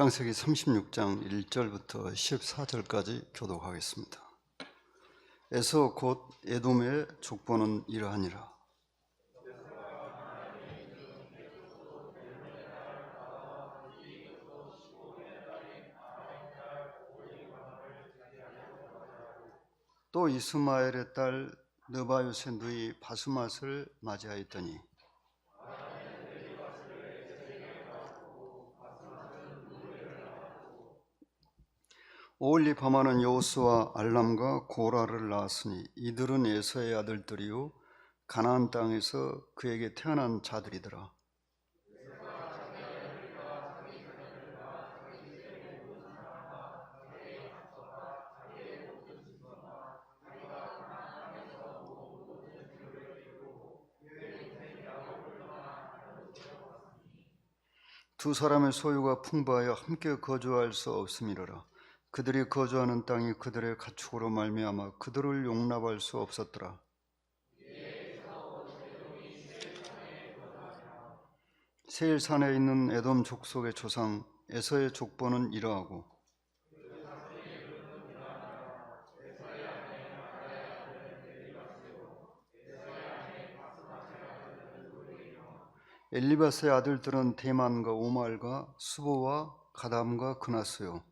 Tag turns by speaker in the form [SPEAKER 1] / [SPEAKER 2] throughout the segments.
[SPEAKER 1] 창세기 36장 1절부터 14절까지 교독하겠습니다. 에서 곧 에돔의 족보는 이러하니라. 또 이스마엘의 딸 느바요의 누이 바스맛을 맞이하였더니 오홀리 바마는 여호수와 알람과 고라를 낳았으니 이들은 에서의 아들들이요 가나안 땅에서 그에게 태어난 자들이더라. 두 사람의 소유가 풍부하여 함께 거주할 수 없음이로라. 그들이 거주하는 땅이 그들의 가축으로 말미암아 그들을 용납할 수 없었더라. 세일산에 있는 에돔 족속의 조상 에서의 족보는 이러하고 엘리바스의 아들들은 대만과 오말과 수보와 가담과 그나스요.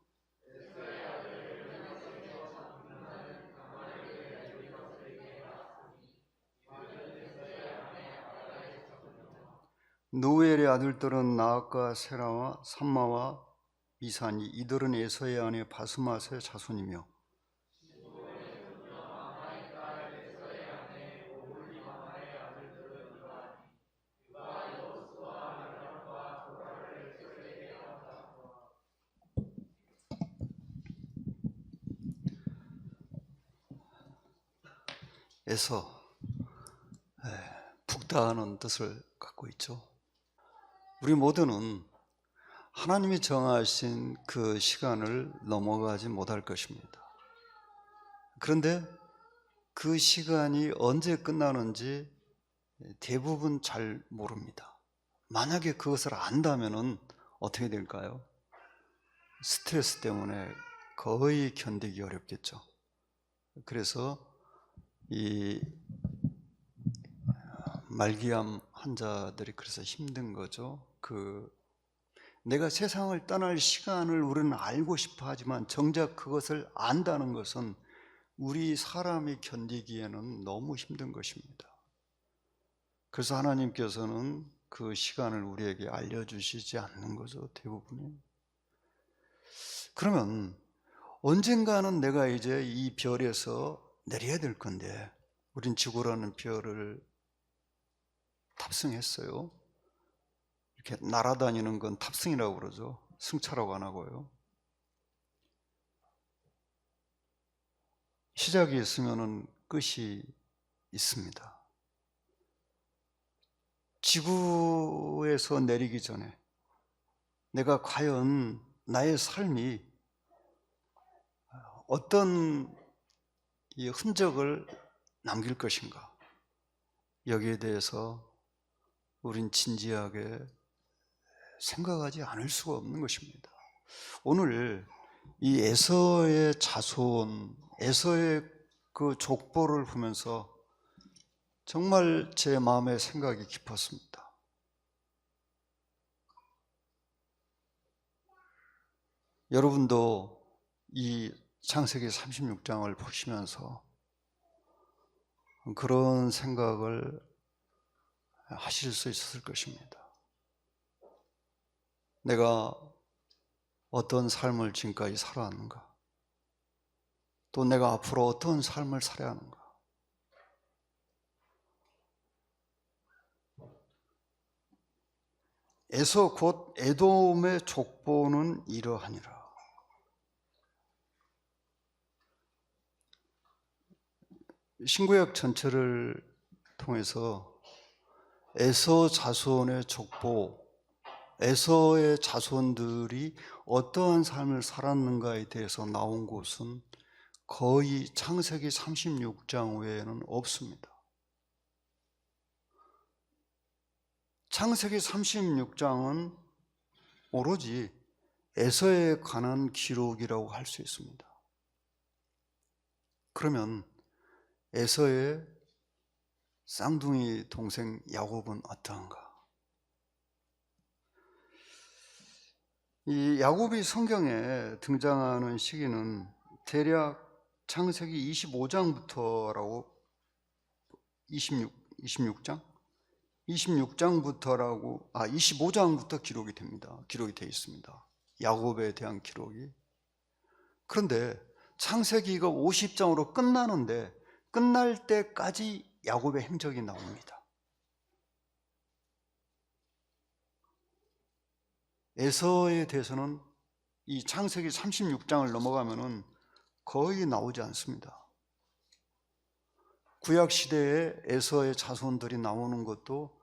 [SPEAKER 1] 누엘의 아들들은 나악과 세라와 삼마와 미사니 이들은 에서의 아내 바스맛의 자손이며 에서 북다하는 뜻을 갖고 있죠. 우리 모두는 하나님이 정하신 그 시간을 넘어가지 못할 것입니다. 그런데 그 시간이 언제 끝나는지 대부분 잘 모릅니다. 만약에 그것을 안다면 어떻게 될까요? 스트레스 때문에 거의 견디기 어렵겠죠. 그래서 이 말기암 환자들이 그래서 힘든 거죠. 내가 세상을 떠날 시간을 우리는 알고 싶어 하지만 정작 그것을 안다는 것은 우리 사람이 견디기에는 너무 힘든 것입니다. 그래서 하나님께서는 그 시간을 우리에게 알려주시지 않는 거죠, 대부분이. 그러면 언젠가는 내가 이제 이 별에서 내려야 될 건데, 우린 지구라는 별을 탑승했어요. 이렇게 날아다니는 건 탑승이라고 그러죠. 승차라고 안 하고요. 시작이 있으면 끝이 있습니다. 지구에서 내리기 전에 내가 과연 나의 삶이 어떤 이 흔적을 남길 것인가, 여기에 대해서 우린 진지하게 생각하지 않을 수가 없는 것입니다. 오늘 이 에서의 자손, 에서의 그 족보를 보면서 정말 제 마음에 생각이 깊었습니다. 여러분도 이 창세기 36장을 보시면서 그런 생각을 하실 수 있었을 것입니다. 내가 어떤 삶을 지금까지 살아왔는가? 또 내가 앞으로 어떤 삶을 살아야 하는가? 에서 곧 에돔의 족보는 이러하니라. 신구약 전체를 통해서 에서 자손의 족보, 에서의 자손들이 어떠한 삶을 살았는가에 대해서 나온 곳은 거의 창세기 36장 외에는 없습니다. 창세기 36장은 오로지 에서에 관한 기록이라고 할 수 있습니다. 그러면 에서의 쌍둥이 동생 야곱은 어떠한가? 이 야곱이 성경에 등장하는 시기는 대략 창세기 25장부터라고 26장? 26장부터라고 25장부터 기록이 됩니다. 기록이 되어 있습니다. 야곱에 대한 기록이. 그런데 창세기가 50장으로 끝나는데 끝날 때까지 야곱의 행적이 나옵니다. 에서에 대해서는 이 창세기 36장을 넘어가면은 거의 나오지 않습니다. 구약 시대에 에서의 자손들이 나오는 것도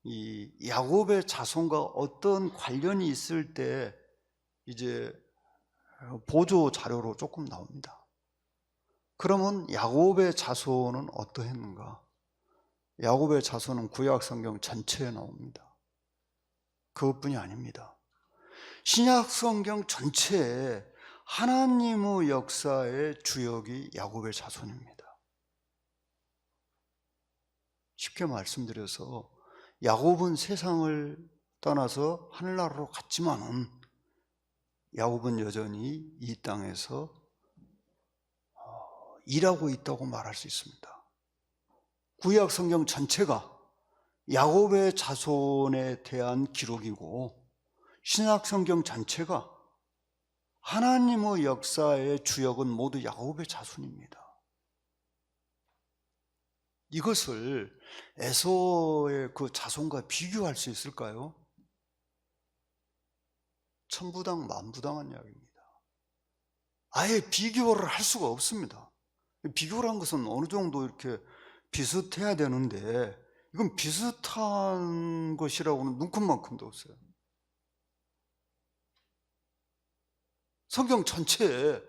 [SPEAKER 1] 이 야곱의 자손과 어떤 관련이 있을 때 이제 보조 자료로 조금 나옵니다. 그러면 야곱의 자손은 어떠했는가? 야곱의 자손은 구약 성경 전체에 나옵니다. 그것뿐이 아닙니다. 신약 성경 전체에 하나님의 역사의 주역이 야곱의 자손입니다. 쉽게 말씀드려서 야곱은 세상을 떠나서 하늘나라로 갔지만은 야곱은 여전히 이 땅에서 일하고 있다고 말할 수 있습니다. 구약 성경 전체가 야곱의 자손에 대한 기록이고 신약 성경 전체가 하나님의 역사의 주역은 모두 야곱의 자손입니다. 이것을 에서의 그 자손과 비교할 수 있을까요? 천부당 만부당한 이야기입니다. 아예 비교를 할 수가 없습니다. 비교란 것은 어느 정도 이렇게 비슷해야 되는데 이건 비슷한 것이라고는 눈컵만큼도 없어요. 성경 전체에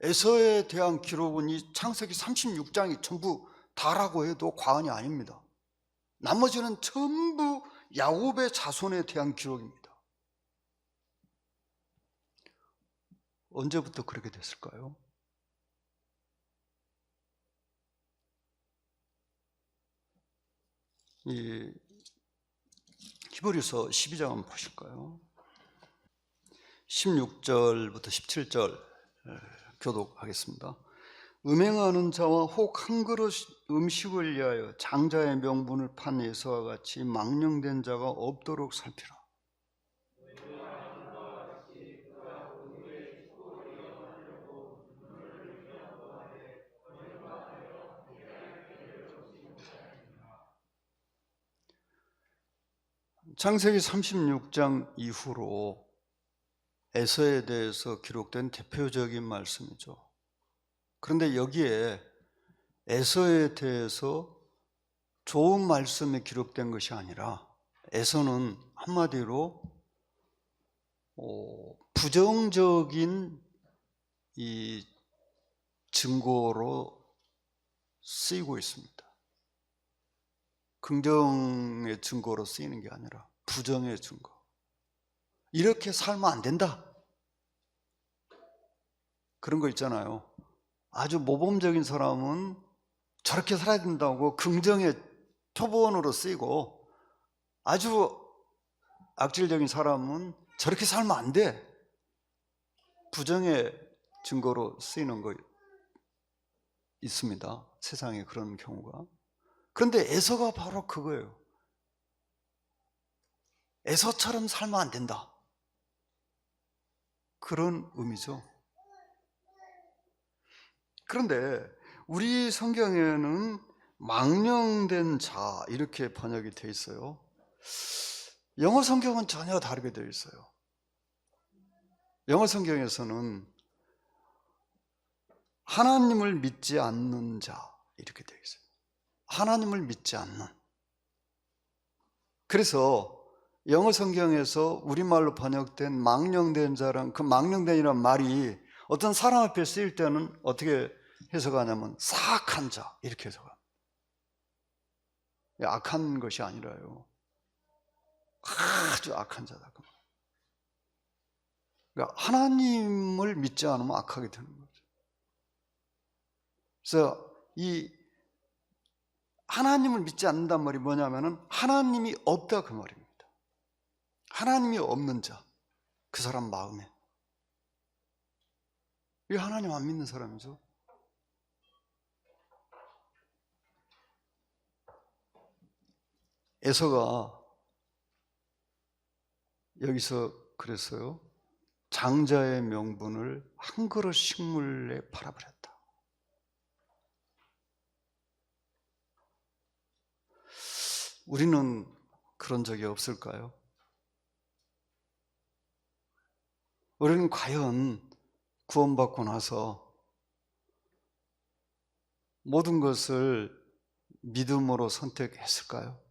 [SPEAKER 1] 에서에 대한 기록은 이 창세기 36장이 전부 다라고 해도 과언이 아닙니다. 나머지는 전부 야곱의 자손에 대한 기록입니다. 언제부터 그렇게 됐을까요? 이 히브리서 12장 보실까요? 16절부터 17절 교독하겠습니다. 음행하는 자와 혹 한 그릇 음식을 위하여 장자의 명분을 판 에서와 같이 망령된 자가 없도록 살피라. 창세기 36장 이후로 에서에 대해서 기록된 대표적인 말씀이죠. 그런데 여기에 에서에 대해서 좋은 말씀이 기록된 것이 아니라 에서는 한마디로 부정적인 이 증거로 쓰이고 있습니다. 긍정의 증거로 쓰이는 게 아니라 부정의 증거. 이렇게 살면 안 된다. 그런 거 있잖아요. 아주 모범적인 사람은 저렇게 살아야 된다고 긍정의 표본으로 쓰이고 아주 악질적인 사람은 저렇게 살면 안 돼. 부정의 증거로 쓰이는 거 있습니다. 세상에 그런 경우가. 그런데 에서가 바로 그거예요. 에서처럼 살면 안 된다. 그런 의미죠. 그런데 우리 성경에는 망령된 자 이렇게 번역이 되어 있어요. 영어 성경은 전혀 다르게 되어 있어요. 영어 성경에서는 하나님을 믿지 않는 자 이렇게 되어 있어요. 하나님을 믿지 않는. 그래서 영어 성경에서 우리말로 번역된 망령된 자란 그 망령된이란 말이 어떤 사람 앞에 쓰일 때는 어떻게 해석하냐면 사악한 자 이렇게 해석합니다. 악한 것이 아니라요. 아주 악한 자다. 그러니까 하나님을 믿지 않으면 악하게 되는 거죠. 그래서 이 하나님을 믿지 않는단 말이 뭐냐면은 하나님이 없다 그 말입니다. 하나님이 없는 자, 그 사람 마음에. 이 하나님 안 믿는 사람이죠. 에서가 여기서 그랬어요. 장자의 명분을 한 그릇 식물에 팔아버렸다. 우리는 그런 적이 없을까요? 우리는 과연 구원받고 나서 모든 것을 믿음으로 선택했을까요?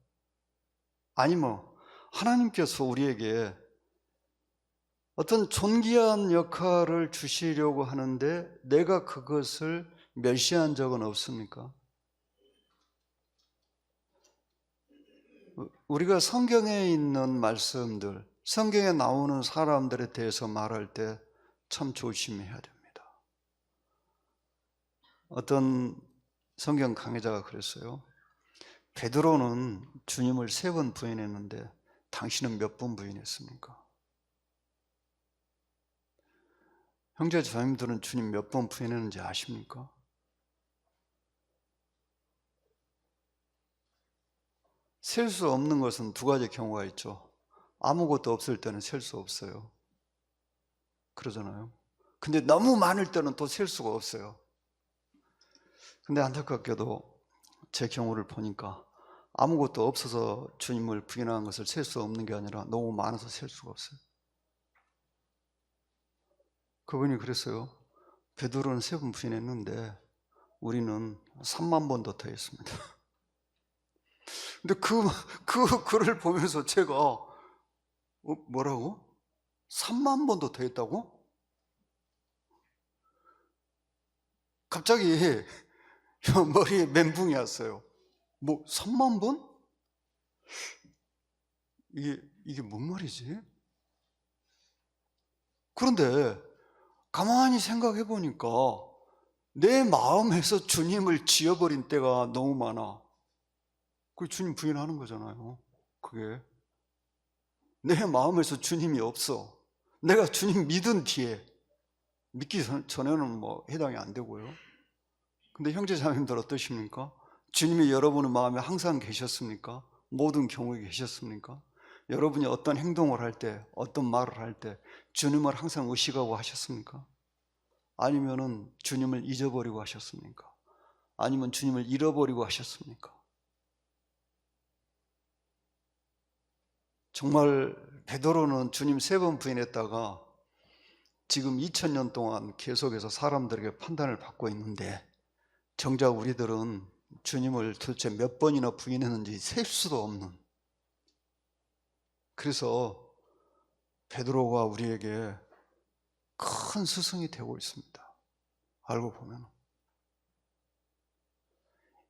[SPEAKER 1] 아니면 하나님께서 우리에게 어떤 존귀한 역할을 주시려고 하는데 내가 그것을 멸시한 적은 없습니까? 우리가 성경에 있는 말씀들, 성경에 나오는 사람들에 대해서 말할 때 참 조심해야 됩니다. 어떤 성경 강의자가 그랬어요. 베드로는 주님을 3번 부인했는데 당신은 몇 번 부인했습니까? 형제 자매님들은 주님 몇 번 부인했는지 아십니까? 셀 수 없는 것은 2가지 경우가 있죠. 아무것도 없을 때는 셀 수 없어요. 그러잖아요. 근데 너무 많을 때는 또 셀 수가 없어요. 근데 안타깝게도 제 경우를 보니까 아무것도 없어서 주님을 부인한 것을 셀 수 없는 게 아니라 너무 많아서 셀 수가 없어요. 그분이 그랬어요. 베드로는 3번 부인했는데 우리는 3만 번 더 했습니다. 근데 그 글을 보면서 제가 뭐라고? 3만 번 더 했다고? 갑자기 머리에 멘붕이 왔어요. 뭐 3만 번? 이게 뭔 말이지? 그런데 가만히 생각해 보니까 내 마음에서 주님을 지어버린 때가 너무 많아. 그 주님 부인하는 거잖아요. 그게 내 마음에서 주님이 없어. 내가 주님 믿은 뒤에, 믿기 전에는 뭐 해당이 안 되고요. 근데 형제 자매님들 어떠십니까? 주님이 여러분의 마음에 항상 계셨습니까? 모든 경우에 계셨습니까? 여러분이 어떤 행동을 할 때, 어떤 말을 할 때 주님을 항상 의식하고 하셨습니까? 아니면은 주님을 잊어버리고 하셨습니까? 아니면 주님을 잃어버리고 하셨습니까? 정말 베드로는 주님 3번 부인했다가 지금 2000년 동안 계속해서 사람들에게 판단을 받고 있는데 정작 우리들은 주님을 도대체 몇 번이나 부인했는지 셀 수도 없는, 그래서 베드로가 우리에게 큰 스승이 되고 있습니다. 알고 보면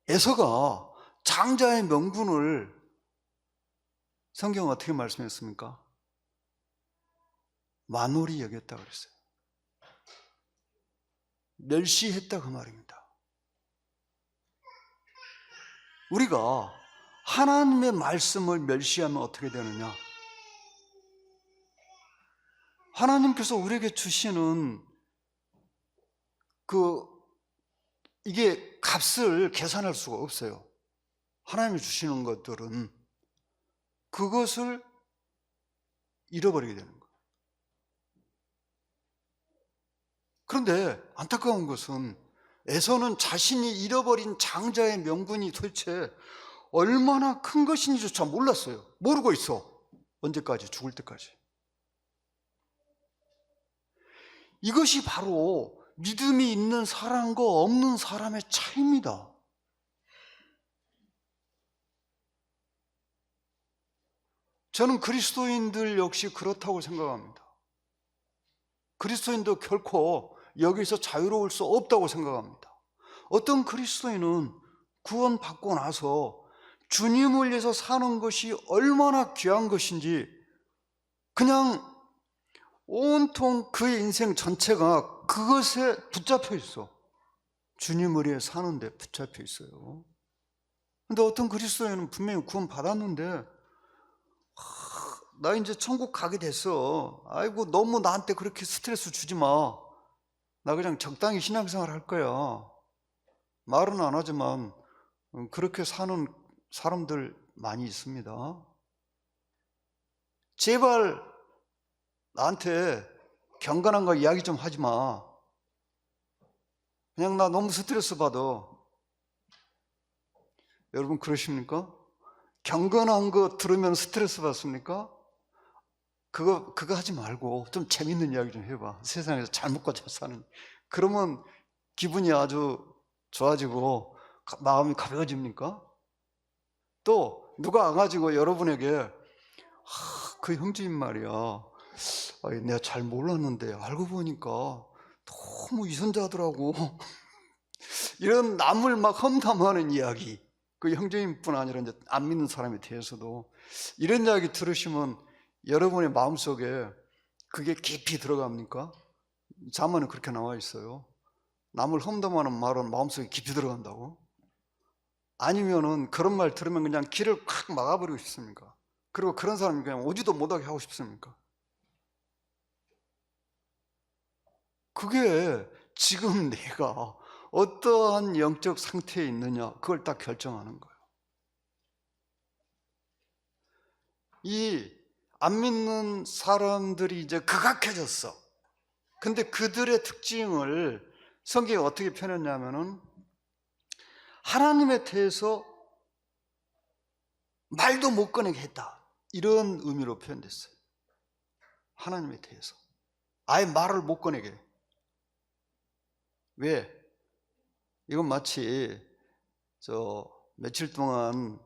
[SPEAKER 1] 에서가 장자의 명분을 성경은 어떻게 말씀했습니까? 만홀히 여겼다 그랬어요. 멸시했다 그 말입니다. 우리가 하나님의 말씀을 멸시하면 어떻게 되느냐? 하나님께서 우리에게 주시는 이게 값을 계산할 수가 없어요. 하나님이 주시는 것들은 그것을 잃어버리게 되는 거예요. 그런데 안타까운 것은 에서는 자신이 잃어버린 장자의 명분이 도대체 얼마나 큰 것인지조차 몰랐어요. 모르고 있어. 언제까지? 죽을 때까지. 이것이 바로 믿음이 있는 사람과 없는 사람의 차이입니다. 저는 그리스도인들 역시 그렇다고 생각합니다. 그리스도인도 결코 여기서 자유로울 수 없다고 생각합니다. 어떤 그리스도인은 구원받고 나서 주님을 위해서 사는 것이 얼마나 귀한 것인지 그냥 온통 그의 인생 전체가 그것에 붙잡혀 있어. 주님을 위해 사는데 붙잡혀 있어요. 근데 어떤 그리스도인은 분명히 구원 받았는데 나 이제 천국 가게 됐어. 아이고 너무 나한테 그렇게 스트레스 주지 마. 나 그냥 적당히 신앙생활 할 거야. 말은 안 하지만 그렇게 사는 사람들 많이 있습니다. 제발 나한테 경건한 거 이야기 좀 하지 마. 그냥 나 너무 스트레스 받아. 여러분 그러십니까? 경건한 거 들으면 스트레스 받습니까? 그거 하지 말고 좀 재밌는 이야기 좀 해봐. 세상에서 잘 먹고 잘 사는. 그러면 기분이 아주 좋아지고 마음이 가벼워집니까? 또 누가 와가지고 여러분에게 그 형제님 말이야, 내가 잘 몰랐는데 알고 보니까 너무 위선자더라고. 이런 남을 막 험담하는 이야기, 그 형제님뿐 아니라 이제 안 믿는 사람에 대해서도 이런 이야기 들으시면 여러분의 마음속에 그게 깊이 들어갑니까? 잠언에 그렇게 나와 있어요. 남을 험담하는 말은 마음속에 깊이 들어간다고? 아니면은 그런 말 들으면 그냥 길을 콱 막아버리고 싶습니까? 그리고 그런 사람이 그냥 오지도 못하게 하고 싶습니까? 그게 지금 내가 어떠한 영적 상태에 있느냐, 그걸 딱 결정하는 거예요. 이 안 믿는 사람들이 이제 극악해졌어. 근데 그들의 특징을 성경이 어떻게 표현했냐면은 하나님에 대해서 말도 못 꺼내게 했다, 이런 의미로 표현됐어요. 하나님에 대해서 아예 말을 못 꺼내게. 왜? 이건 마치 며칠 동안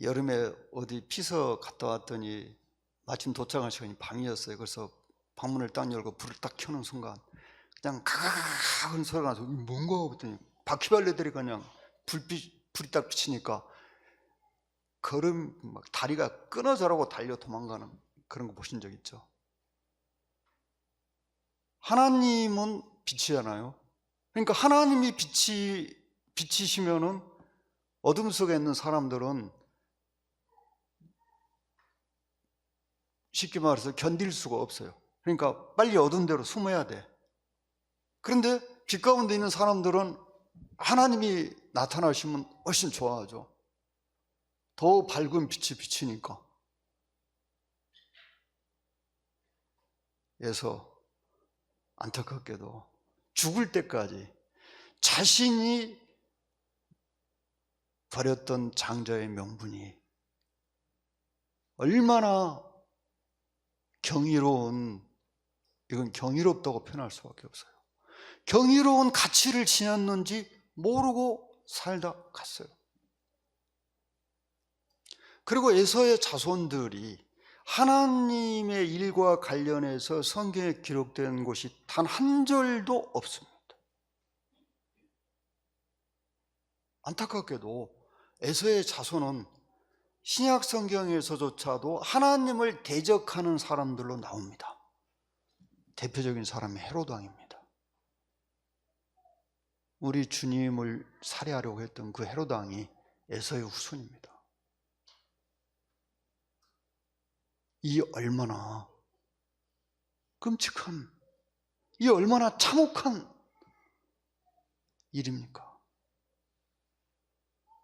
[SPEAKER 1] 여름에 어디 피서 갔다 왔더니 마침 도착한 시간이 밤이었어요. 그래서 방문을 딱 열고 불을 딱 켜는 순간 그냥 가가가 하는 소리가 나서 뭔가 했더니 바퀴벌레들이 그냥 불이 딱 비치니까 막 다리가 끊어져라고 달려 도망가는 그런 거 보신 적 있죠? 하나님은 빛이잖아요. 그러니까 하나님이 빛이시면은 어둠 속에 있는 사람들은 쉽게 말해서 견딜 수가 없어요. 그러니까 빨리 어두운 데로 숨어야 돼. 그런데 빛 가운데 있는 사람들은 하나님이 나타나시면 훨씬 좋아하죠. 더 밝은 빛이 비치니까. 그래서 안타깝게도 죽을 때까지 자신이 버렸던 장자의 명분이 얼마나 이건 경이롭다고 표현할 수밖에 없어요. 경이로운 가치를 지녔는지 모르고 살다 갔어요. 그리고 에서의 자손들이 하나님의 일과 관련해서 성경에 기록된 곳이 단 한 절도 없습니다. 안타깝게도 에서의 자손은 신약 성경에서조차도 하나님을 대적하는 사람들로 나옵니다. 대표적인 사람이 헤롯 왕입니다. 우리 주님을 살해하려고 했던 그 헤롯 왕이 에서의 후손입니다. 이 얼마나 끔찍한, 이 얼마나 참혹한 일입니까?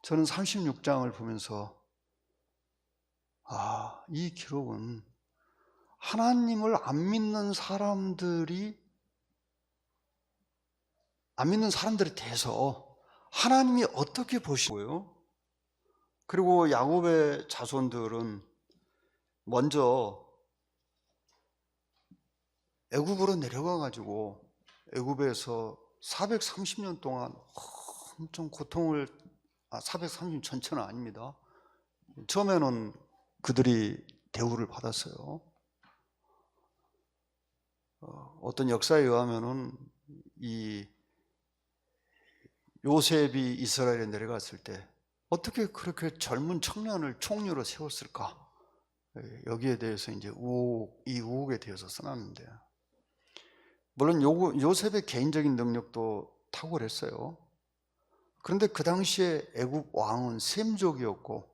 [SPEAKER 1] 저는 36장을 보면서 이 기록은 하나님을 안 믿는 사람들에 대해서 하나님이 어떻게 보시고요? 그리고 야곱의 자손들은 먼저 애굽으로 내려가 가지고 애굽에서 430년 동안 엄청 고통을 430년 전체는 아닙니다. 처음에는 그들이 대우를 받았어요. 어떤 역사에 의하면은 이 요셉이 이스라엘에 내려갔을 때 어떻게 그렇게 젊은 청년을 총리로 세웠을까? 여기에 대해서 이제 이 우혹에 대해서 써놨는데, 물론 요셉의 개인적인 능력도 탁월했어요. 그런데 그 당시에 애굽 왕은 셈족이었고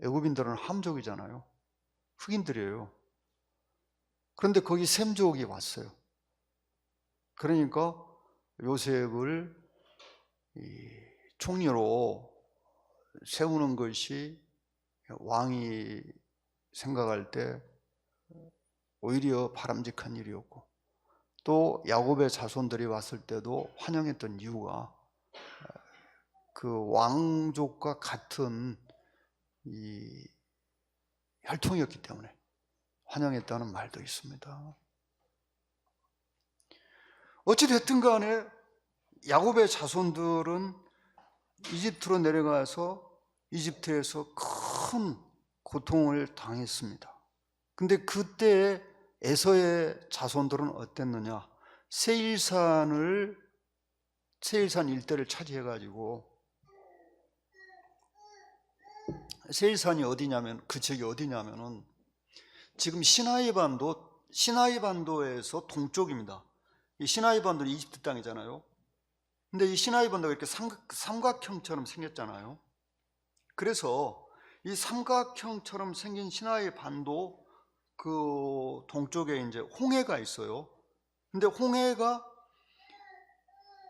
[SPEAKER 1] 애굽인들은 함족이잖아요. 흑인들이에요. 그런데 거기 셈족이 왔어요. 그러니까 요셉을 총리로 세우는 것이 왕이 생각할 때 오히려 바람직한 일이었고, 또 야곱의 자손들이 왔을 때도 환영했던 이유가 그 왕족과 같은 이 혈통이었기 때문에 환영했다는 말도 있습니다. 어찌됐든 간에 야곱의 자손들은 이집트로 내려가서 이집트에서 큰 고통을 당했습니다. 근데 그때 에서의 자손들은 어땠느냐? 세일산 일대를 차지해가지고, 세일산이 어디냐면, 그 지역이 어디냐면은 지금 시나이 반도에서 동쪽입니다. 이 시나이 반도는 이집트 땅이잖아요. 근데 이 시나이 반도가 이렇게 삼각형처럼 생겼잖아요. 그래서 이 삼각형처럼 생긴 시나이 반도 그 동쪽에 이제 홍해가 있어요. 근데 홍해가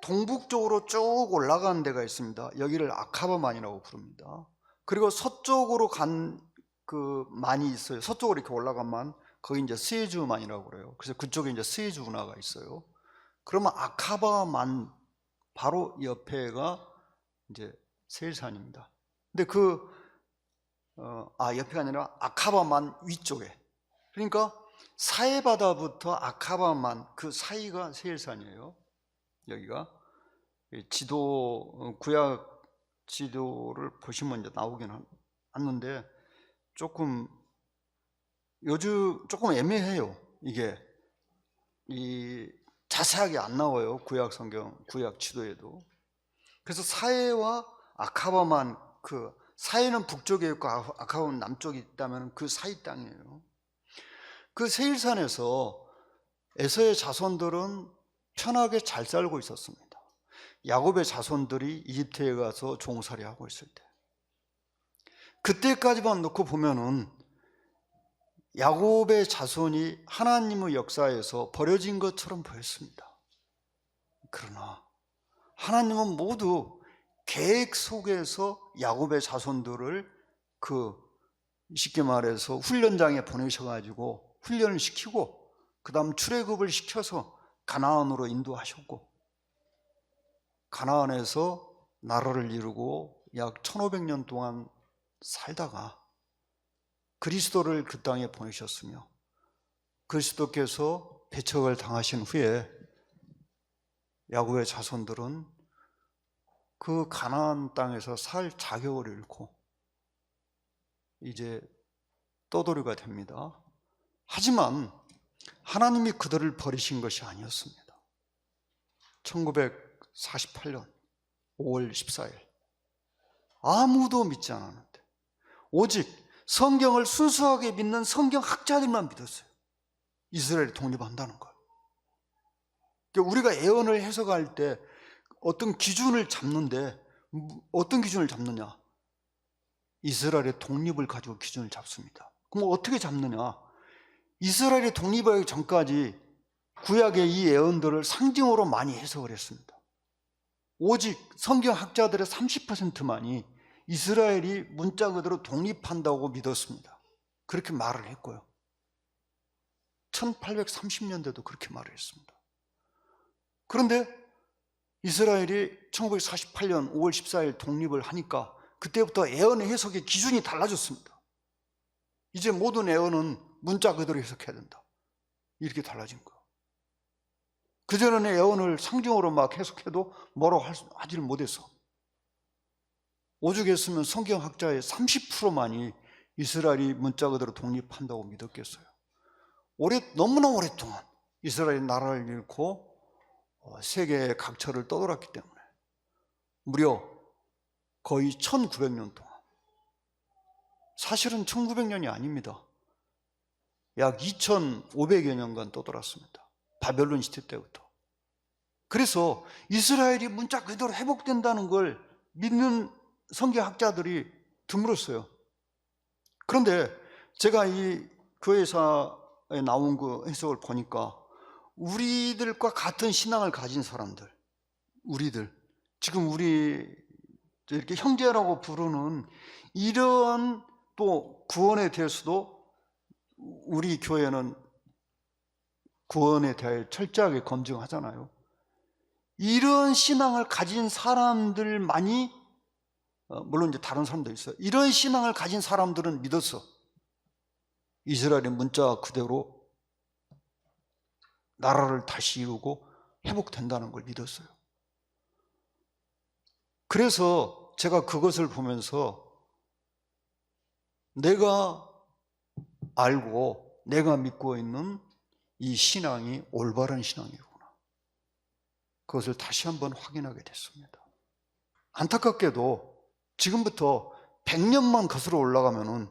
[SPEAKER 1] 동북쪽으로 쭉 올라가는 데가 있습니다. 여기를 아카바만이라고 부릅니다. 그리고 서쪽으로 간 그 만이 있어요. 서쪽으로 이렇게 올라간 만, 거기 이제 스에즈만이라고 그래요. 그래서 그쪽에 이제 스에즈 운하가 있어요. 그러면 아카바만 바로 옆에가 이제 세일산입니다. 근데 옆에가 아니라 아카바만 위쪽에, 그러니까 사해바다부터 아카바만 그 사이가 세일산이에요. 여기가 구약 지도를 보시면 이제 나오긴 하는데 조금 애매해요. 이게 자세하게 안 나와요. 구약 지도에도. 그래서 사해와 아카바만, 그 사해는 북쪽에 있고 아카바만 남쪽에 있다면 그 사이 땅이에요. 그 세일산에서 에서의 자손들은 편하게 잘 살고 있었습니다. 야곱의 자손들이 이집트에 가서 종살이 하고 있을 때, 그때까지만 놓고 보면은 야곱의 자손이 하나님의 역사에서 버려진 것처럼 보였습니다. 그러나 하나님은 모두 계획 속에서 야곱의 자손들을 쉽게 말해서 훈련장에 보내셔가지고 훈련을 시키고, 그 다음 출애굽을 시켜서 가나안으로 인도하셨고, 가나안에서 나라를 이루고 약 1500년 동안 살다가 그리스도를 그 땅에 보내셨으며, 그리스도께서 배척을 당하신 후에 야곱의 자손들은 그 가나안 땅에서 살 자격을 잃고 이제 떠돌이가 됩니다. 하지만 하나님이 그들을 버리신 것이 아니었습니다. 1948년 5월 14일 아무도 믿지 않았는데 오직 성경을 순수하게 믿는 성경학자들만 믿었어요. 이스라엘이 독립한다는 걸. 우리가 예언을 해석할 때 어떤 기준을 잡는데, 어떤 기준을 잡느냐? 이스라엘의 독립을 가지고 기준을 잡습니다. 그럼 어떻게 잡느냐? 이스라엘이 독립하기 전까지 구약의 이 예언들을 상징으로 많이 해석을 했습니다. 오직 성경학자들의 30%만이 이스라엘이 문자 그대로 독립한다고 믿었습니다. 그렇게 말을 했고요. 1830년대도 그렇게 말을 했습니다. 그런데 이스라엘이 1948년 5월 14일 독립을 하니까 그때부터 예언의 해석의 기준이 달라졌습니다. 이제 모든 예언은 문자 그대로 해석해야 된다. 이렇게 달라진 거예요. 그전에는 예언을 상징으로 막 해석해도 뭐라고 하지를 못해서 오죽했으면 성경학자의 30%만이 이스라엘이 문자 그대로 독립한다고 믿었겠어요. 너무나 오랫동안 이스라엘이 나라를 잃고 세계의 각처를 떠돌았기 때문에 무려 거의 1900년 동안, 사실은 1900년이 아닙니다. 약 2500여 년간 떠돌았습니다. 바벨론 시대 때부터. 그래서 이스라엘이 문자 그대로 회복된다는 걸 믿는 성경학자들이 드물었어요. 그런데 제가 이 교회사에 나온 그 해석을 보니까 우리들과 같은 신앙을 가진 사람들, 우리들, 지금 우리 이렇게 형제라고 부르는 이런 또 구원에 대해서도 우리 교회는 구원에 대해 철저하게 검증하잖아요. 이런 신앙을 가진 사람들만이, 물론 이제 다른 사람도 있어요. 이런 신앙을 가진 사람들은 믿었어. 이스라엘의 문자 그대로 나라를 다시 이루고 회복된다는 걸 믿었어요. 그래서 제가 그것을 보면서 내가 알고 내가 믿고 있는 이 신앙이 올바른 신앙이구나, 그것을 다시 한번 확인하게 됐습니다. 안타깝게도 지금부터 100년만 거슬러 올라가면은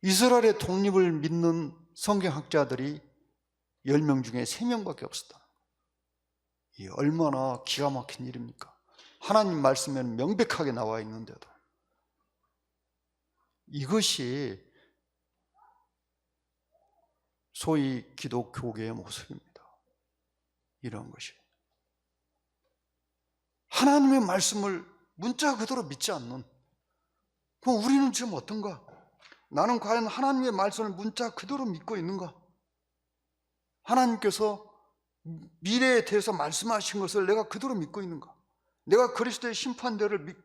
[SPEAKER 1] 이스라엘의 독립을 믿는 성경학자들이 10명 중에 3명밖에 없었다. 이 얼마나 기가 막힌 일입니까? 하나님 말씀에는 명백하게 나와 있는데도. 이것이 소위 기독교계의 모습입니다. 이런 것이. 하나님의 말씀을 문자 그대로 믿지 않는, 그럼 우리는 지금 어떤가? 나는 과연 하나님의 말씀을 문자 그대로 믿고 있는가? 하나님께서 미래에 대해서 말씀하신 것을 내가 그대로 믿고 있는가? 내가 그리스도의 심판대를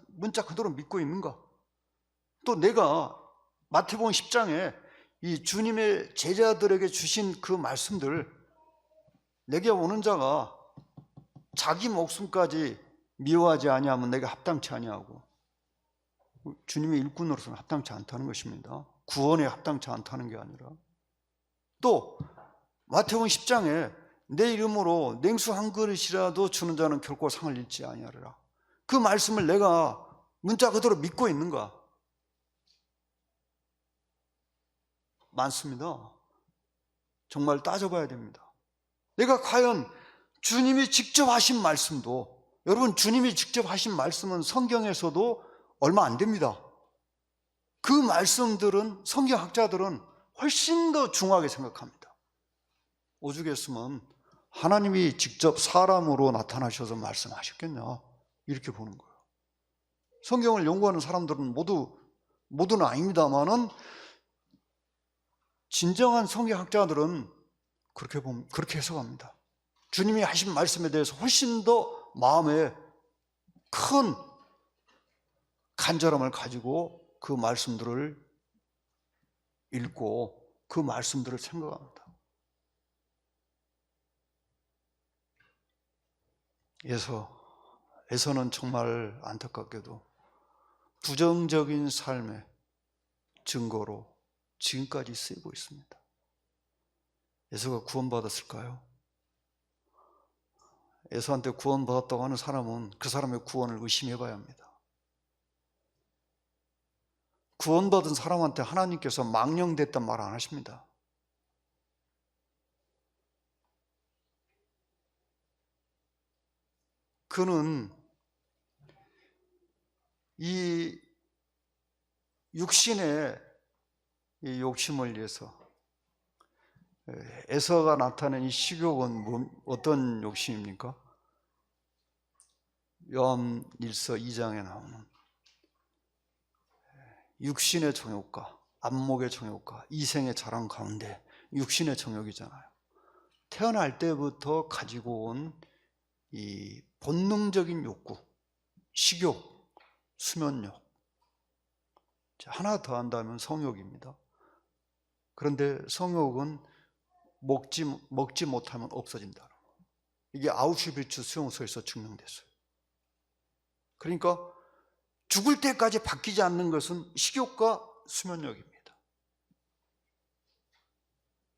[SPEAKER 1] 문자 그대로 믿고 있는가? 또 내가 마태복음 10장에 이 주님의 제자들에게 주신 그 말씀들, 내게 오는 자가 자기 목숨까지 미워하지 아니하면 내게 합당치 아니하고, 주님의 일꾼으로서는 합당치 않다는 것입니다. 구원에 합당치 않다는 게 아니라. 또 마태복음 10장에 내 이름으로 냉수 한 그릇이라도 주는 자는 결코 상을 잃지 아니하리라. 그 말씀을 내가 문자 그대로 믿고 있는가? 많습니다. 정말 따져봐야 됩니다. 내가 과연 주님이 직접 하신 말씀도, 여러분 주님이 직접 하신 말씀은 성경에서도 얼마 안 됩니다. 그 말씀들은 성경학자들은 훨씬 더 중요하게 생각합니다. 오죽했으면 하나님이 직접 사람으로 나타나셔서 말씀하셨겠냐, 이렇게 보는 거예요. 성경을 연구하는 사람들은 모두는 아닙니다만은 진정한 성경학자들은 그렇게 해석합니다. 주님이 하신 말씀에 대해서 훨씬 더 마음에 큰 간절함을 가지고 그 말씀들을 읽고 그 말씀들을 생각합니다. 에서는 정말 안타깝게도 부정적인 삶의 증거로 지금까지 쓰이고 있습니다. 에서가 구원받았을까요? 에서한테 구원받았다고 하는 사람은 그 사람의 구원을 의심해 봐야 합니다. 구원받은 사람한테 하나님께서 망령됐단 말 안 하십니다. 그는 이 육신의 이 욕심을 위해서, 에서가 나타낸 이 식욕은 어떤 욕심입니까? 요한 1서 2장에 나오는 육신의 정욕과 안목의 정욕과 이생의 자랑 가운데 육신의 정욕이잖아요. 태어날 때부터 가지고 온 이 본능적인 욕구, 식욕, 수면욕, 하나 더 한다면 성욕입니다. 그런데 성욕은 먹지 못하면 없어진다. 이게 아우슈비츠 수용소에서 증명됐어요. 그러니까 죽을 때까지 바뀌지 않는 것은 식욕과 수면욕입니다.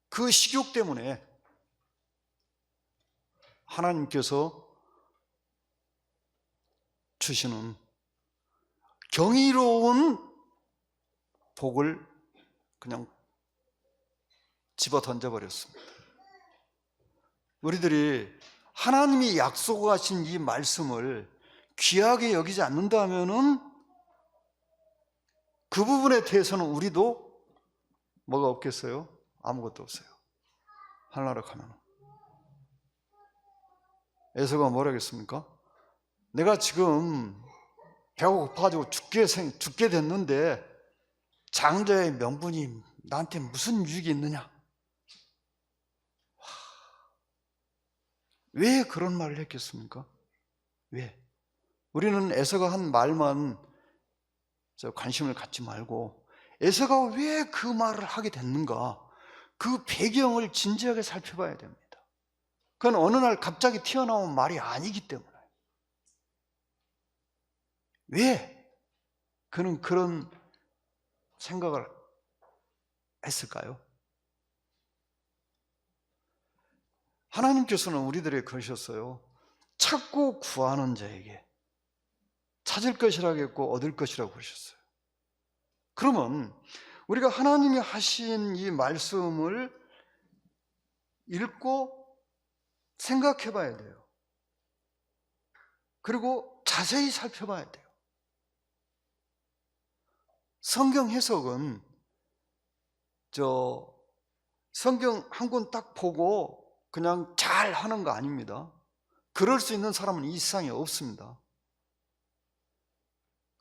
[SPEAKER 1] 그 식욕 때문에 하나님께서 주시는 경이로운 복을 그냥 집어 던져버렸습니다. 우리들이 하나님이 약속하신 이 말씀을 귀하게 여기지 않는다면은 그 부분에 대해서는 우리도 뭐가 없겠어요? 아무것도 없어요. 하나로 가면. 에서가 뭐라겠습니까? 내가 지금 배가 고파가지고 죽게 됐는데 장자의 명분이 나한테 무슨 유익이 있느냐? 왜 그런 말을 했겠습니까? 왜? 우리는 에서가 한 말만 관심을 갖지 말고 에서가 왜 그 말을 하게 됐는가? 그 배경을 진지하게 살펴봐야 됩니다. 그건 어느 날 갑자기 튀어나온 말이 아니기 때문에. 왜 그는 그런 생각을 했을까요? 하나님께서는 우리들에게 그러셨어요. 찾고 구하는 자에게 찾을 것이라겠고 얻을 것이라고 그러셨어요. 그러면 우리가 하나님이 하신 이 말씀을 읽고 생각해 봐야 돼요. 그리고 자세히 살펴봐야 돼요. 성경 해석은 성경 한 권 딱 보고 그냥 잘 하는 거 아닙니다. 그럴 수 있는 사람은 이 세상에 없습니다.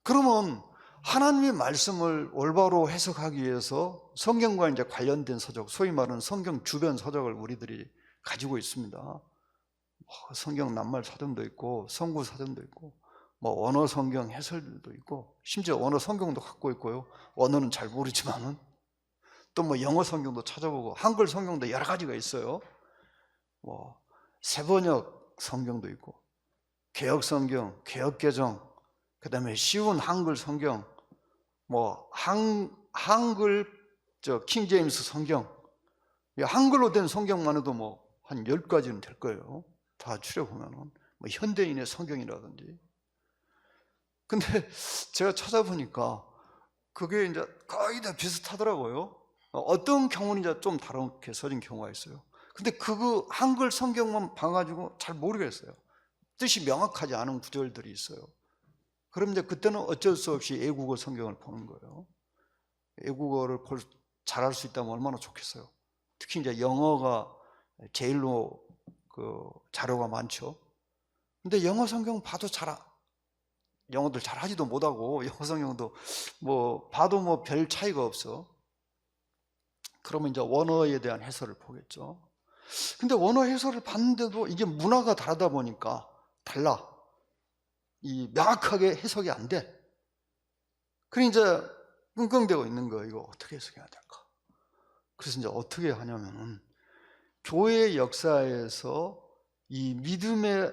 [SPEAKER 1] 그러면 하나님의 말씀을 올바로 해석하기 위해서 성경과 이제 관련된 서적, 소위 말하는 성경 주변 서적을 우리들이 가지고 있습니다. 성경 낱말 사전도 있고 성구 사전도 있고 언어 성경 해설도 있고 심지어 언어 성경도 갖고 있고요. 언어는 잘 모르지만은 또 영어 성경도 찾아보고 한글 성경도 여러 가지가 있어요. 세번역 성경도 있고 개역 성경, 개역 개정, 그다음에 쉬운 한글 성경, 한글 킹 제임스 성경, 한글로 된 성경만 해도 한 10가지는 될 거예요. 다 추려보면은 현대인의 성경이라든지. 근데 제가 찾아보니까 그게 이제 거의 다 비슷하더라고요. 어떤 경우는 이제 좀 다르게 써진 경우가 있어요. 근데 그 한글 성경만 봐가지고 잘 모르겠어요. 뜻이 명확하지 않은 구절들이 있어요. 그럼 이제 그때는 어쩔 수 없이 애국어 성경을 보는 거예요. 애국어를 잘할 수 있다면 얼마나 좋겠어요. 특히 이제 영어가 제일로 자료가 많죠. 근데 영어 성경 봐도 영어들 잘 하지도 못하고 영어 성경도 봐도 별 차이가 없어. 그러면 이제 원어에 대한 해설을 보겠죠. 근데 원어 해설을 봤는데도 이게 문화가 다르다 보니까 달라. 명확하게 해석이 안 돼. 그러니 이제 끙끙대고 있는 거예요. 이거 어떻게 해석해야 될까? 그래서 이제 어떻게 하냐면은 교회 역사에서 이 믿음의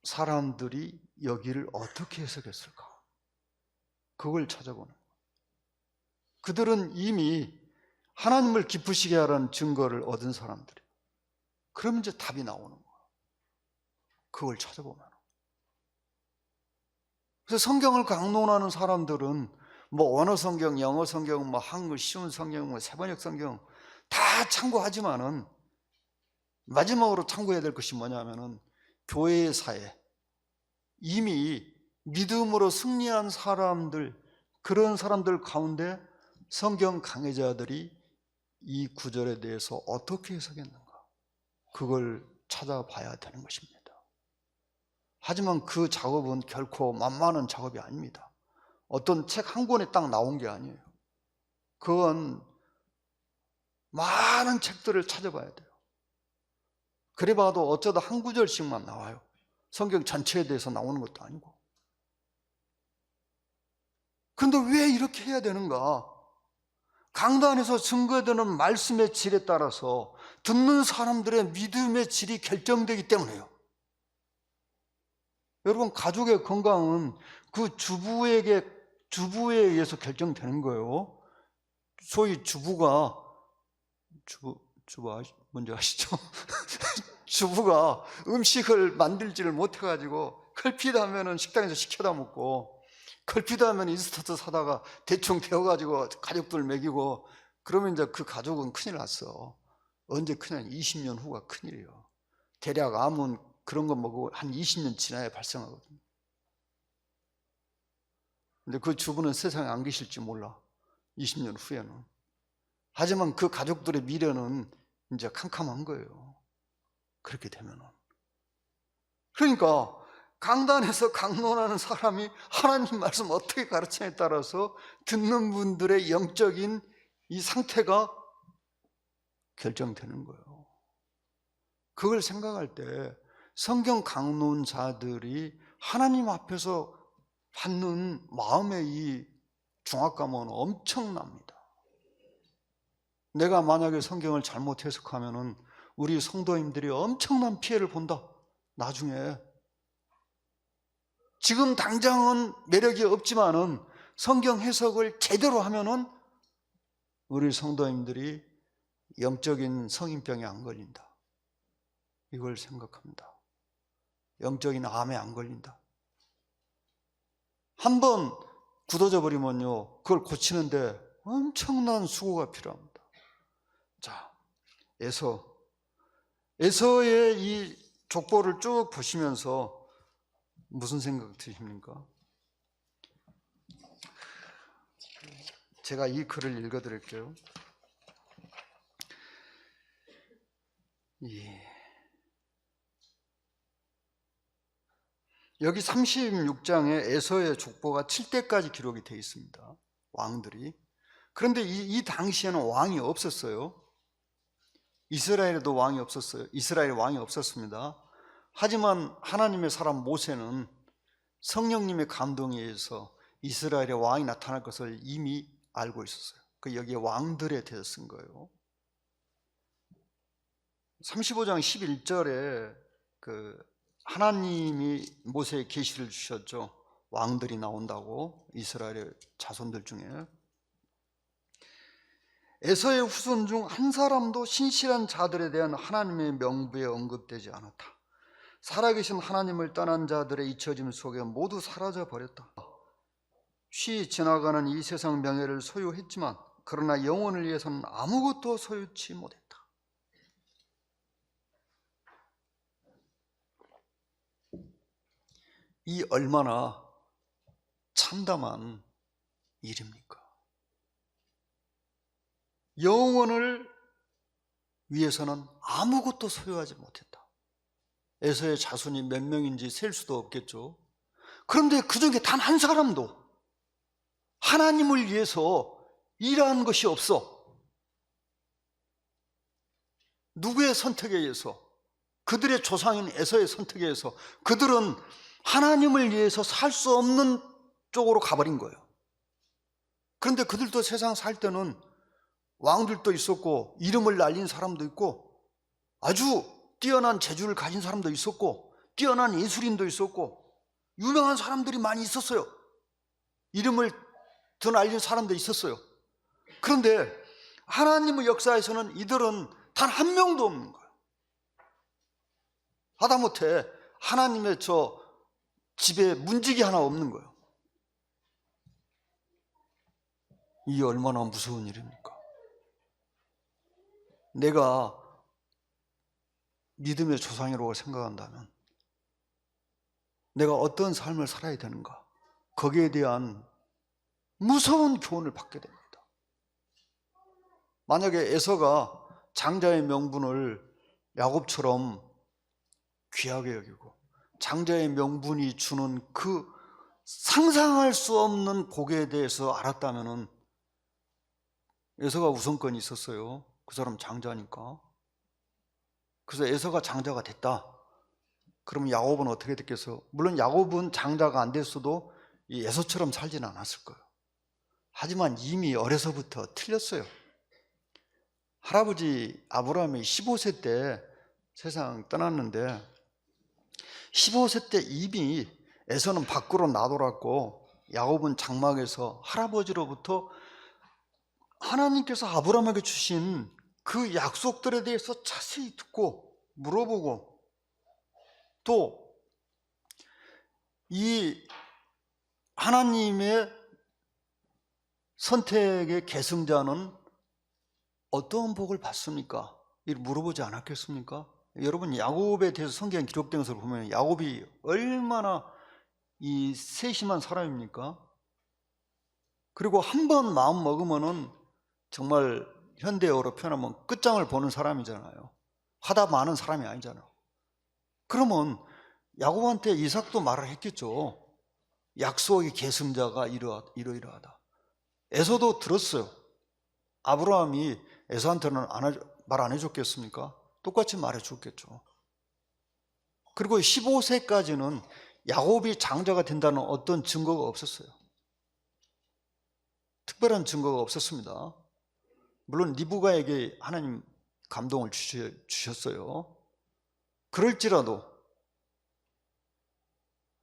[SPEAKER 1] 사람들이 여기를 어떻게 해석했을까? 그걸 찾아보는 거예요. 그들은 이미 하나님을 기쁘시게 하라는 증거를 얻은 사람들이에요. 그러면 이제 답이 나오는 거예요. 그걸 찾아보면. 그래서 성경을 강론하는 사람들은 원어 성경, 영어 성경, 한글 쉬운 성경, 세번역 성경 다 참고하지만은 마지막으로 참고해야 될 것이 뭐냐면은 교회사에 이미 믿음으로 승리한 사람들, 그런 사람들 가운데 성경 강해자들이 이 구절에 대해서 어떻게 해석했는가, 그걸 찾아봐야 되는 것입니다. 하지만 그 작업은 결코 만만한 작업이 아닙니다. 어떤 책 한 권에 딱 나온 게 아니에요. 그건 많은 책들을 찾아봐야 돼요. 그래봐도 어쩌다 한 구절씩만 나와요. 성경 전체에 대해서 나오는 것도 아니고. 그런데 왜 이렇게 해야 되는가? 강단에서 증거되는 말씀의 질에 따라서 듣는 사람들의 믿음의 질이 결정되기 때문에요. 여러분, 가족의 건강은 그 주부에 의해서 결정되는 거예요. 소위 주부가 뭔지 아시죠? 주부가 음식을 만들지를 못해가지고 걸핏하면 식당에서 시켜다 먹고, 걸핏하면 인스턴트 사다가 대충 데워가지고 가족들 먹이고, 그러면 이제 그 가족은 큰일 났어. 언제 큰일? 20년 후가 큰일이에요. 대략 암은 그런 거 먹고 한 20년 지나야 발생하거든요. 근데 그 주부는 세상에 안 계실지 몰라. 20년 후에는. 하지만 그 가족들의 미래는 이제 캄캄한 거예요. 그렇게 되면은. 그러니까 강단에서 강론하는 사람이 하나님 말씀 어떻게 가르치냐에 따라서 듣는 분들의 영적인 이 상태가 결정되는 거예요. 그걸 생각할 때 성경 강론자들이 하나님 앞에서 받는 마음의 이 중압감은 엄청납니다. 내가 만약에 성경을 잘못 해석하면은 우리 성도님들이 엄청난 피해를 본다. 나중에. 지금 당장은 매력이 없지만은 성경 해석을 제대로 하면은 우리 성도님들이 영적인 성인병에 안 걸린다. 이걸 생각합니다. 영적인 암에 안 걸린다. 한번 굳어져 버리면요, 그걸 고치는데 엄청난 수고가 필요합니다. 자, 에서의 이 족보를 쭉 보시면서 무슨 생각 드십니까? 제가 이 글을 읽어 드릴게요. 여기 36장에 에서의 족보가 7대까지 기록이 되어 있습니다. 왕들이. 그런데 이 당시에는 왕이 없었어요. 이스라엘에도 왕이 없었어요. 이스라엘에 왕이 없었습니다. 하지만 하나님의 사람 모세는 성령님의 감동에 의해서 이스라엘에 왕이 나타날 것을 이미 알고 있었어요. 그 여기에 왕들에 대해서 쓴 거예요. 35장 11절에 하나님이 모세에 계시를 주셨죠. 왕들이 나온다고, 이스라엘의 자손들 중에. 에서의 후손 중 한 사람도 신실한 자들에 대한 하나님의 명부에 언급되지 않았다. 살아계신 하나님을 떠난 자들의 잊혀짐 속에 모두 사라져 버렸다. 쉬 지나가는 이 세상 명예를 소유했지만 그러나 영혼을 위해서는 아무것도 소유치 못했다. 이 얼마나 참담한 일입니까? 영혼을 위해서는 아무것도 소유하지 못했다. 에서의 자손이 몇 명인지 셀 수도 없겠죠. 그런데 그 중에 단 한 사람도 하나님을 위해서 일한 것이 없어. 누구의 선택에 의해서? 그들의 조상인 에서의 선택에 의해서 그들은 하나님을 위해서 살 수 없는 쪽으로 가버린 거예요. 그런데 그들도 세상 살 때는 왕들도 있었고 이름을 날린 사람도 있고 아주 뛰어난 재주를 가진 사람도 있었고 뛰어난 예술인도 있었고 유명한 사람들이 많이 있었어요. 이름을 더 날린 사람도 있었어요. 그런데 하나님의 역사에서는 이들은 단 한 명도 없는 거예요. 하다못해 하나님의 저 집에 문지기 하나 없는 거예요. 이게 얼마나 무서운 일입니까? 내가 믿음의 조상이라고 생각한다면 내가 어떤 삶을 살아야 되는가? 거기에 대한 무서운 교훈을 받게 됩니다. 만약에 에서가 장자의 명분을 야곱처럼 귀하게 여기고 장자의 명분이 주는 그 상상할 수 없는 복에 대해서 알았다면 에서가 우선권이 있었어요. 그 사람 장자니까. 그래서 에서가 장자가 됐다. 그럼 야곱은 어떻게 됐겠어요? 물론 야곱은 장자가 안 됐어도 이 에서처럼 살지는 않았을 거예요. 하지만 이미 어려서부터 틀렸어요. 할아버지 아브라함이 15세 때 세상 떠났는데 15세 때 이미 에서는 밖으로 나돌았고 야곱은 장막에서 할아버지로부터 하나님께서 아브라함에게 주신 그 약속들에 대해서 자세히 듣고 물어보고 또 이 하나님의 선택의 계승자는 어떠한 복을 받습니까? 이렇게 물어보지 않았겠습니까? 여러분, 야곱에 대해서 성경에 기록된 것을 보면 야곱이 얼마나 이 세심한 사람입니까? 그리고 한 번 마음 먹으면은 정말 현대어로 표현하면 끝장을 보는 사람이잖아요. 하다 많은 사람이 아니잖아요. 그러면 야곱한테 이삭도 말을 했겠죠. 약속의 계승자가 이러이러하다. 에서도 들었어요. 아브라함이 에서한테는 말 안 해줬겠습니까? 똑같이 말해줬겠죠. 그리고 15세까지는 야곱이 장자가 된다는 어떤 증거가 없었어요. 특별한 증거가 없었습니다. 물론 리브가에게 하나님 감동을 주셨어요. 그럴지라도.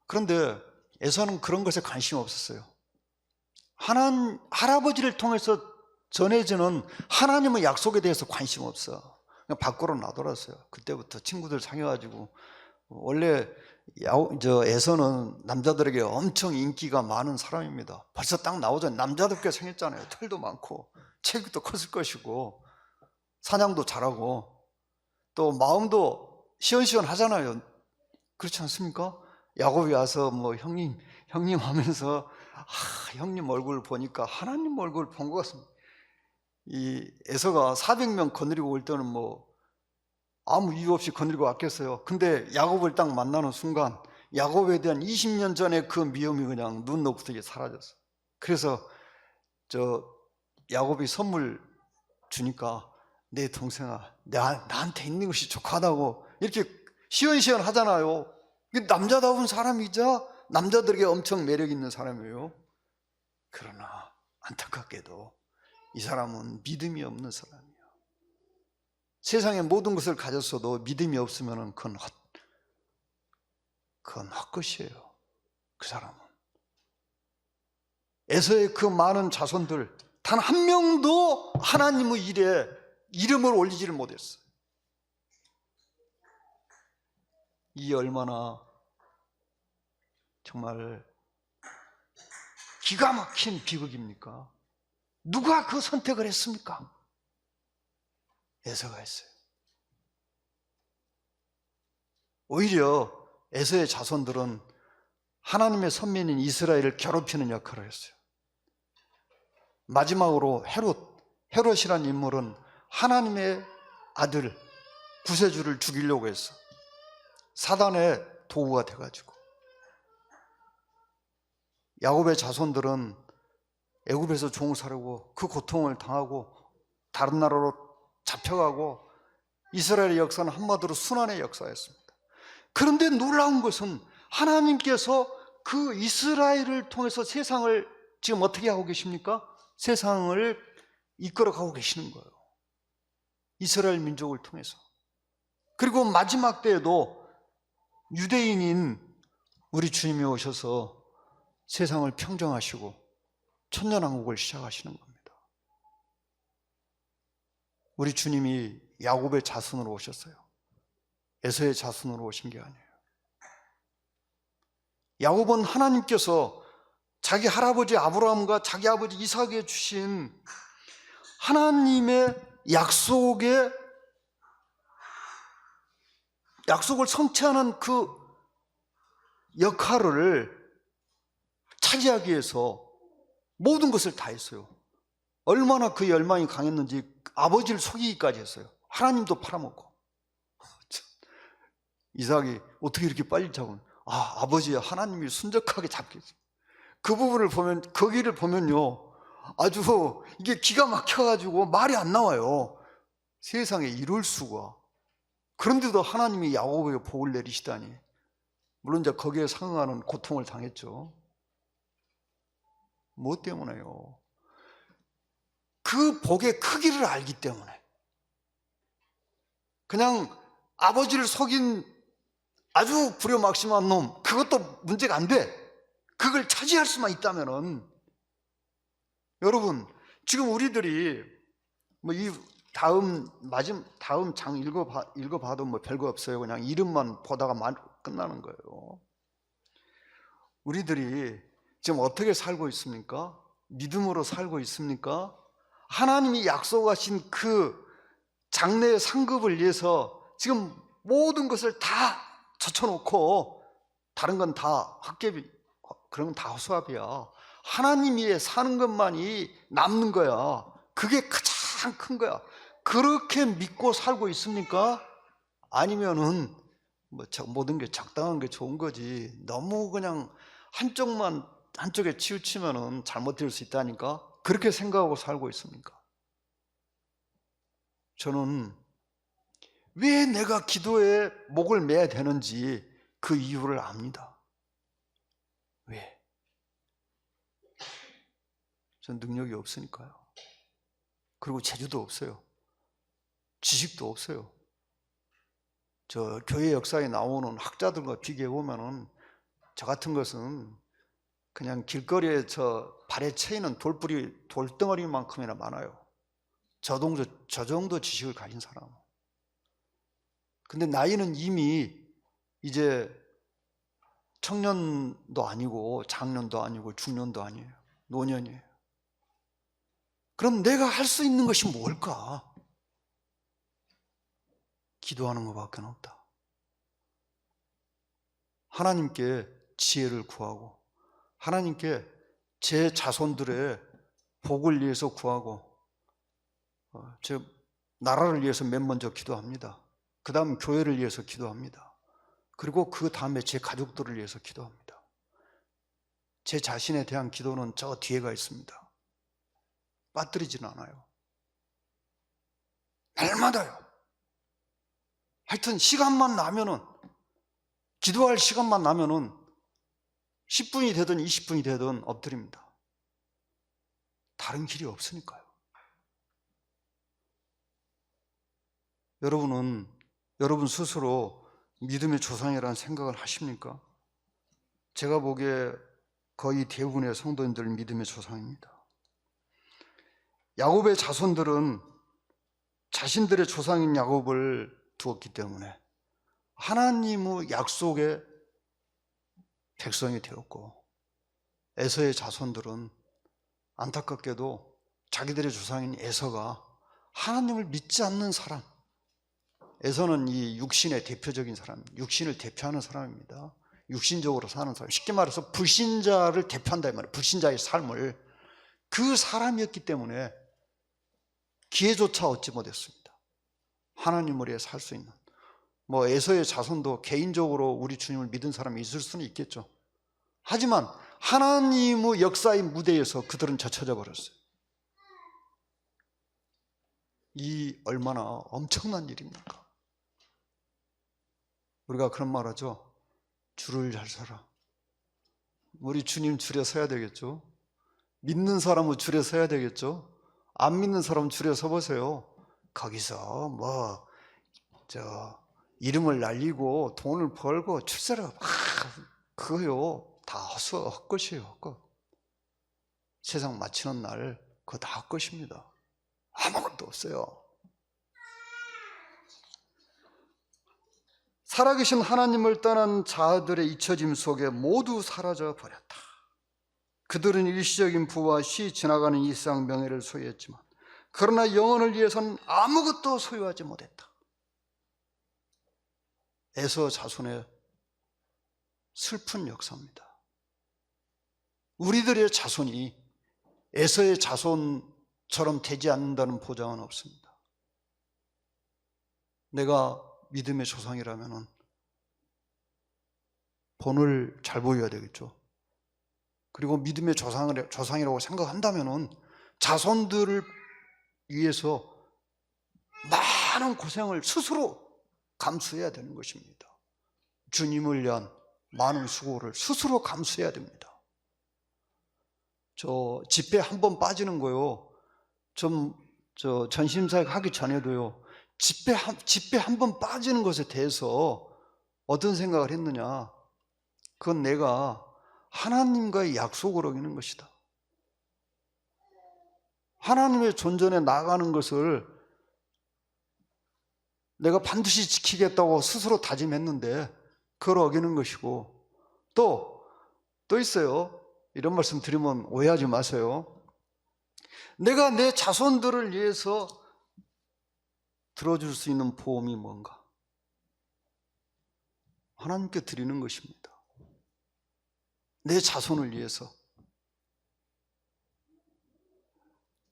[SPEAKER 1] 그런데 에서는 그런 것에 관심이 없었어요. 할아버지를 통해서 전해지는 하나님의 약속에 대해서 관심 없어. 그냥 밖으로 나돌았어요. 그때부터 친구들 사귀어가지고. 원래 에서는 남자들에게 엄청 인기가 많은 사람입니다. 벌써 딱 나오잖아요. 남자답게 생겼잖아요. 털도 많고 체격도 컸을 것이고 사냥도 잘하고 또 마음도 시원시원하잖아요. 그렇지 않습니까? 야곱이 와서 뭐 형님 하면서 형님 얼굴 보니까 하나님 얼굴 본 것 같습니다. 이 에서가 400명 건드리고 올 때는 뭐 아무 이유 없이 건드리고 왔겠어요. 근데 야곱을 딱 만나는 순간 야곱에 대한 20년 전에 그 미움이 그냥 눈 녹듯이 사라졌어요. 그래서 야곱이 선물 주니까 내 동생아 나한테 있는 것이 족하다고 이렇게 시원시원 하잖아요. 남자다운 사람이자 남자들에게 엄청 매력 있는 사람이에요. 그러나 안타깝게도 이 사람은 믿음이 없는 사람이에요. 세상의 모든 것을 가졌어도 믿음이 없으면 그건 헛것이에요. 그 사람은. 에서의 그 많은 자손들 단 한 명도 하나님의 일에 이름을 올리지를 못했어요. 이 얼마나 정말 기가 막힌 비극입니까? 누가 그 선택을 했습니까? 에서가 했어요. 오히려 에서의 자손들은 하나님의 선민인 이스라엘을 괴롭히는 역할을 했어요. 마지막으로 헤롯이라는 인물은 하나님의 아들 구세주를 죽이려고 했어. 사단의 도구가 돼가지고. 야곱의 자손들은 애굽에서 종을 사려고 그 고통을 당하고 다른 나라로 잡혀가고 이스라엘의 역사는 한마디로 순환의 역사였습니다. 그런데 놀라운 것은 하나님께서 그 이스라엘을 통해서 세상을 지금 어떻게 하고 계십니까? 세상을 이끌어가고 계시는 거예요. 이스라엘 민족을 통해서. 그리고 마지막 때에도 유대인인 우리 주님이 오셔서 세상을 평정하시고 천년왕국을 시작하시는 겁니다. 우리 주님이 야곱의 자손으로 오셨어요. 에서의 자손으로 오신 게 아니에요. 야곱은 하나님께서 자기 할아버지 아브라함과 자기 아버지 이삭에게 주신 하나님의 약속을 성취하는 그 역할을 차지하기 위해서 모든 것을 다 했어요. 얼마나 그 열망이 강했는지 아버지를 속이기까지 했어요. 하나님도 팔아먹고. 이삭이 어떻게 이렇게 빨리 잡으면 아버지 하나님이 순적하게 잡겠지. 그 부분을 보면, 거기를 보면요, 아주 이게 기가 막혀가지고 말이 안 나와요. 세상에 이럴 수가. 그런데도 하나님이 야곱에게 복을 내리시다니. 물론 이제 거기에 상응하는 고통을 당했죠. 뭐 때문에요? 그 복의 크기를 알기 때문에. 그냥 아버지를 속인 아주 불효막심한 놈, 그것도 문제가 안 돼. 그걸 차지할 수만 있다면은. 여러분, 지금 우리들이 뭐 이 다음 장 읽어봐도 뭐 별거 없어요. 그냥 이름만 보다가 끝나는 거예요. 우리들이 지금 어떻게 살고 있습니까? 믿음으로 살고 있습니까? 하나님이 약속하신 그 장래의 상급을 위해서 지금 모든 것을 다 젖혀놓고 다른 건 다 헛개비, 그런 건 다 허수아비야. 하나님 위에 사는 것만이 남는 거야. 그게 가장 큰 거야. 그렇게 믿고 살고 있습니까? 아니면은 뭐 모든 게 적당한 게 좋은 거지, 너무 그냥 한쪽에 치우치면은 잘못될 수 있다니까, 그렇게 생각하고 살고 있습니까? 저는 왜 내가 기도에 목을 매야 되는지 그 이유를 압니다. 왜? 전 능력이 없으니까요. 그리고 재주도 없어요. 지식도 없어요. 저 교회 역사에 나오는 학자들과 비교해 보면은 저 같은 것은 그냥 길거리에 저 발에 채이는 돌덩어리만큼이나 많아요. 저 정도 지식을 가진 사람. 근데 나이는 이미 이제 청년도 아니고 장년도 아니고 중년도 아니에요. 노년이에요. 그럼 내가 할 수 있는 것이 뭘까? 기도하는 것밖에 없다. 하나님께 지혜를 구하고, 하나님께 제 자손들의 복을 위해서 구하고, 제 나라를 위해서 맨 먼저 기도합니다. 그 다음 교회를 위해서 기도합니다. 그리고 그 다음에 제 가족들을 위해서 기도합니다. 제 자신에 대한 기도는 저 뒤에가 있습니다. 빠뜨리지는 않아요. 날마다요. 하여튼 시간만 나면은, 기도할 시간만 나면은 10분이 되든 20분이 되든 엎드립니다. 다른 길이 없으니까요. 여러분은 여러분 스스로 믿음의 조상이라는 생각을 하십니까? 제가 보기에 거의 대부분의 성도님들 믿음의 조상입니다. 야곱의 자손들은 자신들의 조상인 야곱을 두었기 때문에 하나님의 약속의 백성이 되었고, 에서의 자손들은 안타깝게도 자기들의 조상인 에서가 하나님을 믿지 않는 사람, 에서는 이 육신의 대표적인 사람, 육신을 대표하는 사람입니다. 육신적으로 사는 사람, 쉽게 말해서 불신자를 대표한다 이 말이에요. 불신자의 삶을. 그 사람이었기 때문에 기회조차 얻지 못했습니다. 하나님을 위해 살 수 있는. 뭐 에서의 자손도 개인적으로 우리 주님을 믿은 사람이 있을 수는 있겠죠. 하지만 하나님의 역사의 무대에서 그들은 젖혀져 버렸어요. 이 얼마나 엄청난 일입니까? 우리가 그런 말 하죠. 줄을 잘 서라. 우리 주님 줄에 서야 되겠죠. 믿는 사람은 줄에 서야 되겠죠. 안 믿는 사람은 줄에 서보세요. 거기서 이름을 날리고 돈을 벌고 출세를 그거요 다 헛것이에요. 헛것. 세상 마치는 날 그거 다 헛것입니다. 아무것도 없어요. 살아계신 하나님을 떠난 자들의 잊혀짐 속에 모두 사라져 버렸다. 그들은 일시적인 부와 쉬 지나가는 이 세상 명예를 소유했지만 그러나 영혼을 위해서는 아무것도 소유하지 못했다. 에서 자손의 슬픈 역사입니다. 우리들의 자손이 에서의 자손처럼 되지 않는다는 보장은 없습니다. 내가 믿음의 조상이라면 본을 잘 보여야 되겠죠. 그리고 믿음의 조상이라고 생각한다면 자손들을 위해서 많은 고생을 스스로 감수해야 되는 것입니다. 주님을 위한 많은 수고를 스스로 감수해야 됩니다. 저 집회 한 번 빠지는 거요. 전심사역 하기 전에도요. 집회 한 번 빠지는 것에 대해서 어떤 생각을 했느냐. 그건 내가 하나님과의 약속을 어기는 것이다. 하나님의 존전에 나가는 것을 내가 반드시 지키겠다고 스스로 다짐했는데 그걸 어기는 것이고, 또 있어요. 이런 말씀 드리면 오해하지 마세요. 내가 내 자손들을 위해서 들어줄 수 있는 보험이 뭔가? 하나님께 드리는 것입니다. 내 자손을 위해서.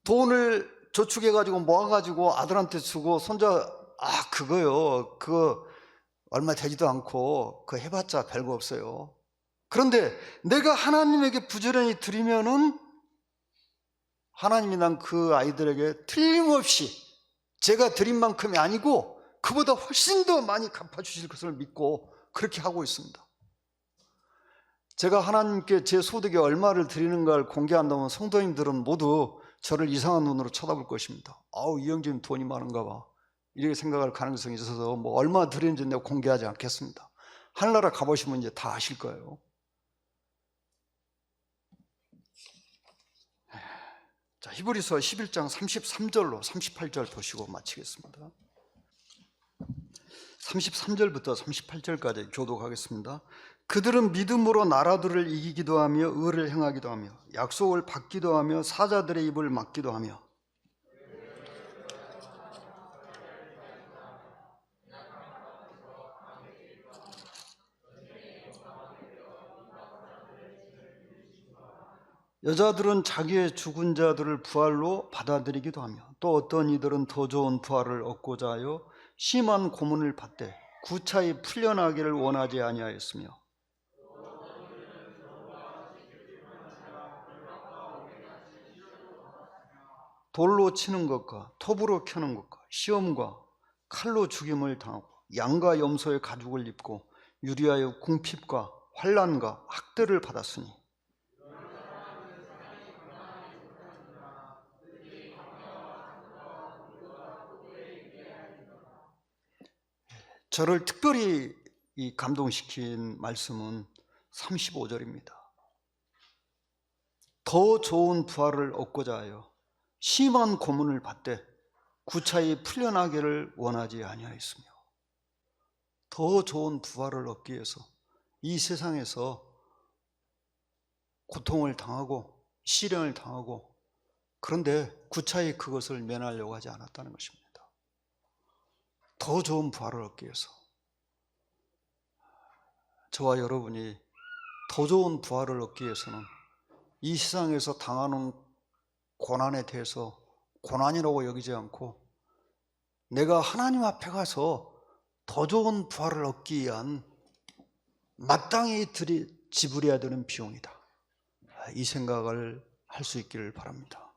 [SPEAKER 1] 돈을 저축해가지고 모아가지고 아들한테 주고 손자, 그거요. 그거 얼마 되지도 않고 그거 해봤자 별거 없어요. 그런데 내가 하나님에게 부지런히 드리면은 하나님이 난 그 아이들에게 틀림없이 제가 드린 만큼이 아니고 그보다 훨씬 더 많이 갚아주실 것을 믿고 그렇게 하고 있습니다. 제가 하나님께 제 소득이 얼마를 드리는가를 공개한다면 성도님들은 모두 저를 이상한 눈으로 쳐다볼 것입니다. 이형제님 돈이 많은가 봐. 이렇게 생각할 가능성이 있어서 얼마 드리는지 내가 공개하지 않겠습니다. 하늘나라 가보시면 이제 다 아실 거예요. 자, 히브리서 11장 33절로 38절 보시고 마치겠습니다. 33절부터 38절까지 교독하겠습니다. 그들은 믿음으로 나라들을 이기기도 하며 의를 행하기도 하며 약속을 받기도 하며 사자들의 입을 막기도 하며 여자들은 자기의 죽은 자들을 부활로 받아들이기도 하며 또 어떤 이들은 더 좋은 부활을 얻고자 하여 심한 고문을 받되 구차히 풀려나기를 원하지 아니하였으며 돌로 치는 것과 톱으로 켜는 것과 시험과 칼로 죽임을 당하고 양과 염소의 가죽을 입고 유리하여 궁핍과 환난과 학대를 받았으니 저를 특별히 감동시킨 말씀은 35절입니다. 더 좋은 부활을 얻고자 하여 심한 고문을 받되 구차히 풀려나기를 원하지 아니하였으며 더 좋은 부활을 얻기 위해서 이 세상에서 고통을 당하고 시련을 당하고 그런데 구차히 그것을 면하려고 하지 않았다는 것입니다. 더 좋은 부활을 얻기 위해서 저와 여러분이 더 좋은 부활을 얻기 위해서는 이 세상에서 당하는 고난에 대해서 고난이라고 여기지 않고 내가 하나님 앞에 가서 더 좋은 부활을 얻기 위한 마땅히 지불해야 되는 비용이다. 이 생각을 할 수 있기를 바랍니다.